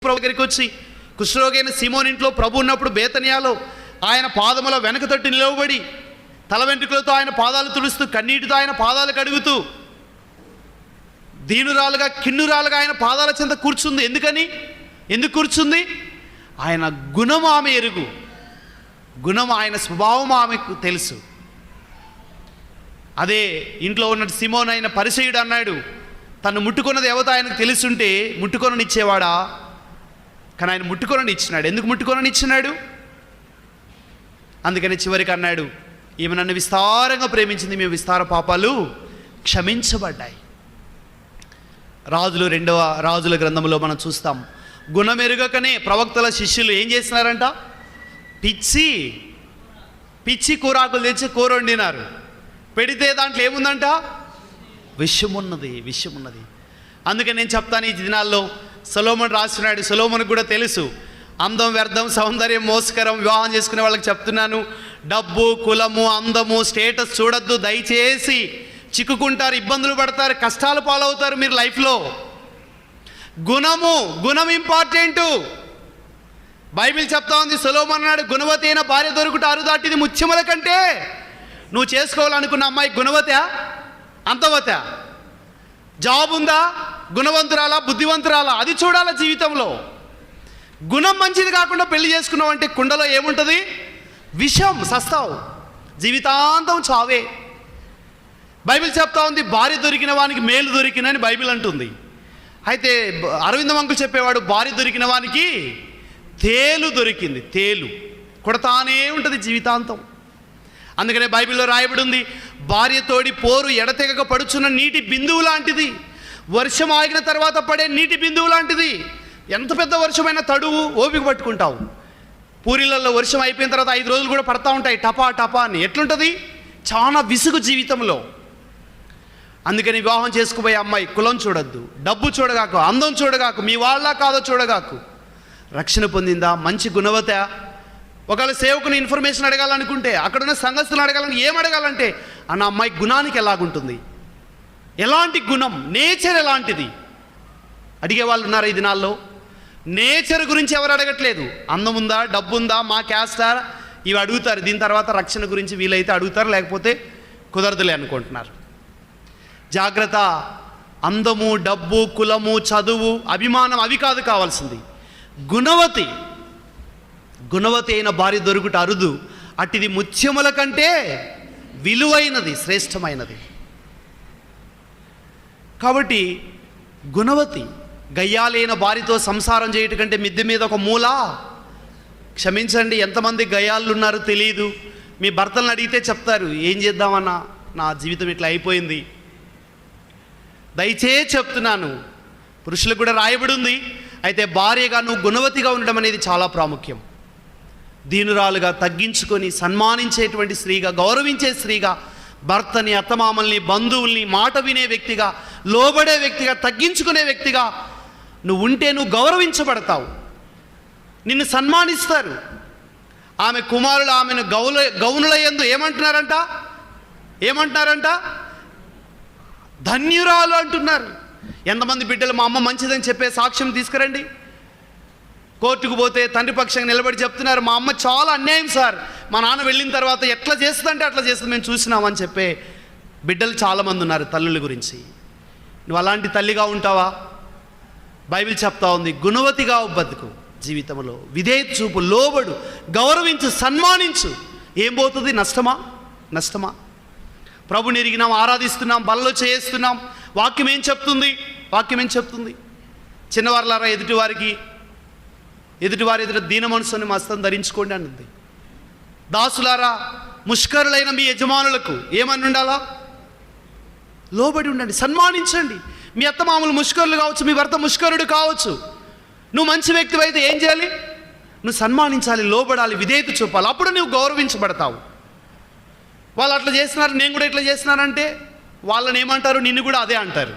ప్రభు దగ్గరికి వచ్చి కుష్ఠరోగైన సీమోన్ ఇంట్లో ప్రభు ఉన్నప్పుడు బేతనియాలో ఆయన పాదముల వెనక తట్టు నిలవబడి తల వెంట్రుకలతో ఆయన పాదాలు తుడుస్తూ కన్నీటితో ఆయన పాదాలు కడుగుతూ దీనురాలుగా కిన్నురాలుగా ఆయన పాదాల చెంత కూర్చుంది. ఎందుకు కూర్చుంది? ఆయన గుణం ఆమె ఎరుగు, గుణం ఆయన స్వభావం ఆమెకు తెలుసు. అదే ఇంట్లో ఉన్న సీమోన్ అయిన పరిసయ్యుడు అన్నాడు, తను ముట్టుకున్నది ఎవతో ఆయనకు తెలుసుంటే ముట్టుకొనని ఇచ్చేవాడా? కానీ ఆయన ముట్టుకొనని ఇచ్చినాడు. ఎందుకు ముట్టుకొనని ఇచ్చినాడు? అందుకని చివరికి అన్నాడు, ఈమె నన్ను విస్తారంగా ప్రేమించింది, మేము విస్తార పాపాలు క్షమించబడ్డాయి. రెండవ రాజుల గ్రంథంలో మనం చూస్తాం, గుణమెరుగకనే ప్రవక్తల శిష్యులు ఏం చేసినారంట? పిచ్చి కూరాకులు తెచ్చి కూర వండినారు. పెడితే దాంట్లో ఏముందంట? విషం ఉన్నది. అందుకే నేను చెప్తాను, ఈ దినాల్లో సొలొమోను రాస్తున్నాడు. సొలొమోనుకు కూడా తెలుసు అందం వ్యర్థం, సౌందర్యం మోసకరం. వివాహం చేసుకునే వాళ్ళకి చెప్తున్నాను, డబ్బు, కులము, అందము, స్టేటస్ చూడొద్దు. దయచేసి చిక్కుకుంటారు, ఇబ్బందులు పడతారు, కష్టాలు పాలవుతారు మీరు లైఫ్లో. గుణం ఇంపార్టెంట్. బైబిల్ చెప్తా ఉంది, సొలొమోను అన్నాడు, గుణవతి అయిన భార్య దొరుకుట అరుదాటిది ముత్యముల కంటే. నువ్వు చేసుకోవాలనుకున్న అమ్మాయి గుణవతా అంతవతా? జాబ్ ఉందా? గుణవంతురాలా బుద్ధివంతురాలా? అది చూడాలా జీవితంలో. గుణం మంచిది కాకుండా పెళ్లి చేసుకున్నావు అంటే కుండలో ఏముంటుంది? విషం, సస్తావు, జీవితాంతం చావే. బైబిల్ చెప్తా ఉంది, భార్య దొరికిన వానికి మేలు దొరికినని బైబిల్ అంటుంది. అయితే అరవిందం అంకుల్ చెప్పేవాడు, భార్య దొరికిన వానికి తేలు దొరికింది. తేలు కొడతానే ఉంటుంది జీవితాంతం. అందుకనే బైబిల్లో రాయబడి ఉంది, భార్య తోడి పోరు ఎడతెగక పడుచున్న నీటి బిందువు లాంటిది, వర్షం ఆగిన తర్వాత పడే నీటి బిందువు లాంటిది. ఎంత పెద్ద వర్షమైనా తడువు, ఓపిక పట్టుకుంటావు. పూరిలలో వర్షం అయిపోయిన తర్వాత 5 రోజులు కూడా పడతా ఉంటాయి, టపా టపా అని. ఎట్లుంటుంది? చాలా విసుగు జీవితంలో. అందుకని వివాహం చేసుకుపోయే అమ్మాయి కులం చూడొద్దు, డబ్బు చూడగాకు, అందం చూడగాకు, మీ వాళ్ళ కాదో చూడగాకు. రక్షణ పొందిందా? మంచి గుణవత. ఒకవేళ సేవకుని ఇన్ఫర్మేషన్ అడగాలనుకుంటే, అక్కడున్న సంఘస్థులను అడగాలని, ఏం అడగాలంటే అన్న అమ్మాయి గుణానికి ఎలాగుంటుంది, ఎలాంటి గుణం, నేచర్ ఎలాంటిది అడిగే వాళ్ళు ఉన్నారు ఈ దినాల్లో. నేచర్ గురించి ఎవరు అడగట్లేదు. అందం ఉందా, డబ్బు ఉందా, మా క్యాస్టా, ఇవి అడుగుతారు. దీని తర్వాత రక్షణ గురించి వీలైతే అడుగుతారు, లేకపోతే కుదరదులే అనుకుంటున్నారు. జాగ్రత్త. అందము, డబ్బు, కులము, చదువు, అభిమానం అవి కాదు కావాల్సింది. గుణవతి అయిన భార్య దొరుకుట అరుదు, అట్టిది ముత్యముల కంటే విలువైనది, శ్రేష్టమైనది. కాబట్టి గుణవతి. గయ్యాలైన భార్యతో సంసారం చేయటం కంటే మిద్దె మీద ఒక మూల. క్షమించండి, ఎంతమంది గయ్యాళ్ళు ఉన్నారో తెలియదు. మీ భర్తలను అడిగితే చెప్తారు, ఏం చేద్దామన్నా, నా జీవితం ఇట్లా అయిపోయింది. దయచేసి చెప్తున్నాను, పురుషులకు కూడా రాయబడి ఉంది. అయితే భార్యగా నువ్వు గుణవతిగా ఉండడం అనేది చాలా ప్రాముఖ్యం. దీనురాలుగా, తగ్గించుకొని సన్మానించేటువంటి స్త్రీగా, గౌరవించే స్త్రీగా, భర్తని, అత్తమామల్ని, బంధువుల్ని, మాట వినే వ్యక్తిగా, లోబడే వ్యక్తిగా, తగ్గించుకునే వ్యక్తిగా నువ్వు ఉంటే నువ్వు గౌరవించబడతావు, నిన్ను సన్మానిస్తారు. ఆమె కుమారులు ఆమెను గౌనులయందు ఏమంటున్నారంట? ధన్యురాలు అంటున్నారు. ఎంతమంది బిడ్డలు మా అమ్మ మంచిదని చెప్పే సాక్ష్యం తీసుకురండి. కోర్టుకు పోతే తండ్రి పక్షంగా నిలబడి చెప్తున్నారు, మా అమ్మ చాలా అన్యాయం సార్, మా నాన్న వెళ్ళిన తర్వాత ఎట్లా చేస్తుందంటే అట్లా చేస్తుంది, మేము చూసినామని చెప్పే బిడ్డలు చాలామంది ఉన్నారు. తల్లుల గురించి నువ్వు అలాంటి తల్లిగా ఉంటావా? బైబిల్ చెప్తా ఉంది, గుణవతిగా బతుకు జీవితంలో. విధేయత చూపు, లోబడు, గౌరవించు, సన్మానించు. ఏం పోతుంది? నష్టమా? ప్రభుని ఎరిగినాం, ఆరాధిస్తున్నాం, బలలో చేస్తున్నాం. వాక్యం ఏం చెప్తుంది? చిన్నవారులారా, ఎదుటివారి ఎదుట దీన మనసుని మస్తం ధరించుకోండి అన్నది. దాసులారా, ముష్కరులైన మీ యజమానులకు ఏమని ఉండాలా? లోబడి ఉండండి, సన్మానించండి. మీ అత్తమామలు ముష్కరులు కావచ్చు, మీ భర్త ముష్కరుడు కావచ్చు. నువ్వు మంచి వ్యక్తివి అయితే ఏం చేయాలి? నువ్వు సన్మానించాలి, లోబడాలి, విధేయత చూపాలి. అప్పుడు నువ్వు గౌరవించబడతావు. వాళ్ళు అట్లా చేస్తున్నారు, నేను కూడా ఇట్లా చేస్తున్నానంటే వాళ్ళని ఏమంటారు? నిన్ను కూడా అదే అంటారు.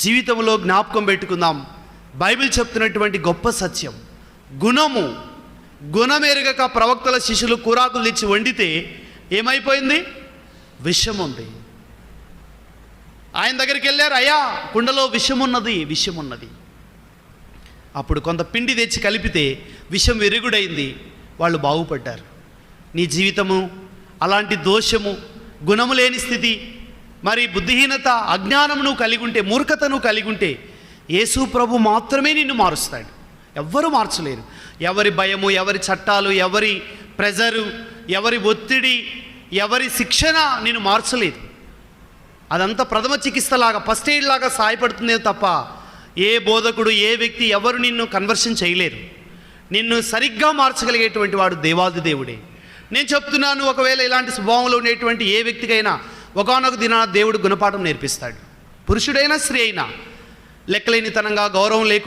జీవితంలో జ్ఞాపకం పెట్టుకుందాం, బైబిల్ చెప్తున్నటువంటి గొప్ప సత్యం. గుణమెరుగక ప్రవక్తల శిష్యులు కూరాకులు తెచ్చి వండితే ఏమైపోయింది? విషం ఉంది. ఆయన దగ్గరికి వెళ్ళారు, అయ్యా కుండలో విషం ఉన్నది. అప్పుడు కొంత పిండి తెచ్చి కలిపితే విషం విరుగుడైంది, వాళ్ళు బాగుపడ్డారు. నీ జీవితము అలాంటి దోషము, గుణము లేని స్థితి, మరి బుద్ధిహీనత, అజ్ఞానము నువ్వు కలిగి ఉంటే, మూర్ఖత నువ్వు కలిగి ఉంటే యేసు ప్రభు మాత్రమే నిన్ను మారుస్తాడు. ఎవ్వరూ మార్చలేరు. ఎవరి భయము, ఎవరి చట్టాలు, ఎవరి ప్రెజరు, ఎవరి ఒత్తిడి, ఎవరి శిక్షణ నిన్ను మార్చలేదు. అదంతా ప్రథమ చికిత్సలాగా, ఫస్ట్ ఎయిడ్ లాగా సహాయపడుతుందే తప్ప ఏ బోధకుడు, ఏ వ్యక్తి ఎవరు నిన్ను కన్వర్షన్ చేయలేరు. నిన్ను సరిగ్గా మార్చగలిగేటువంటి వాడు దేవాది దేవుడే. నేను చెప్తున్నాను, ఒకవేళ ఇలాంటి స్వభావంలో ఉండేటువంటి ఏ వ్యక్తికైనా ఒకానొక దినాన దేవుడు గుణపాఠం నేర్పిస్తాడు. పురుషుడైనా స్త్రీ అయినా లెక్కలేనితనంగా, గౌరవం లేకుండా